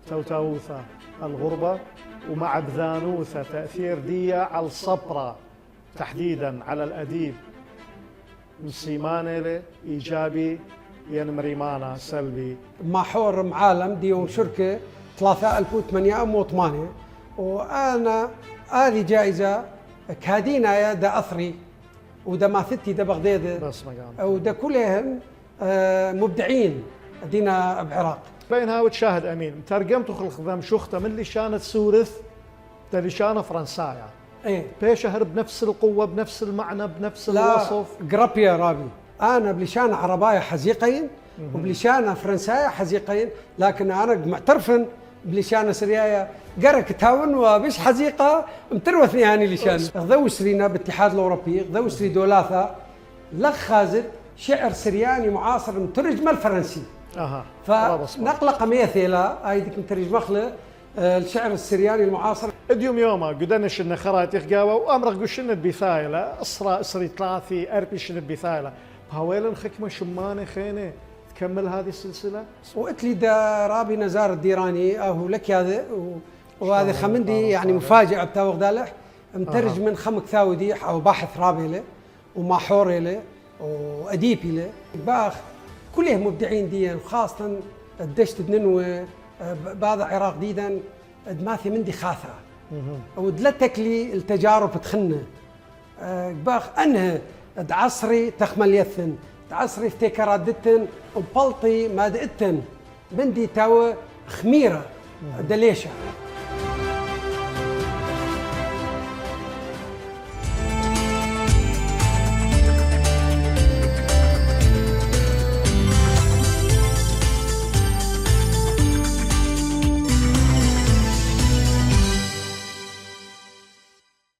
توتاوثة الغربة، ومع بذانوثة تأثير دية على الصبرة تحديدا على الأديب من سيمانة إيجابي ينمريمانا سلبي. محور معالم ديوم شركة 3808 وأنا هذه جائزة كادينا يا دا أثري ودا ماثتي دا بغداد بس مقام ودا كلهم مبدعين دينا بعراق. بينها وتشاهد أمين ترجمت خلق ذم شخته من اللي شانت سورث دا اللي شانه فرنسايا ايه بيشهر بنفس القوة بنفس المعنى بنفس الوصف. قرب يا رابي أنا بلشان عرباية حزيقين وبلشان فرنساية حزيقين، لكن أنا معترف بلشان سريايا قرك تاون وبش حزيقة متروثني هاني لشان غذو سرينا بالاتحاد الأوروبي غذو سري دولاثة لخازت شعر سرياني معاصر مترجم الفرنسي. فنقلة قميثيلة هايدك مترجم مخلة الشعر السرياني المعاصر. اديوم يوما قدنش ان خرائط قاوة وامرق قشنت بثايلة اسرى اسري ثلاثي اربي شنت بثايلة بهويل خكمة شمانة خينة تكمل هذه السلسلة. وقلت لي دا رابي نزار الديراني اهو لك هذا وهذا خمندي يعني مفاجأة بتاوغ دالح مترجم من خمك ثاودي او باحث رابي له وماحوري له واديبي له باخ كلهم مبدعين ديا وخاصة الدشت بننوى بعض عراق ديدا دماثي مندي خاثة ودلتك لي التجارب تخنة باخ انها عصري تخمل يثن عصري افتكارات دتن وبلطي ما دقتن بندي تاوى خميرة دليشة.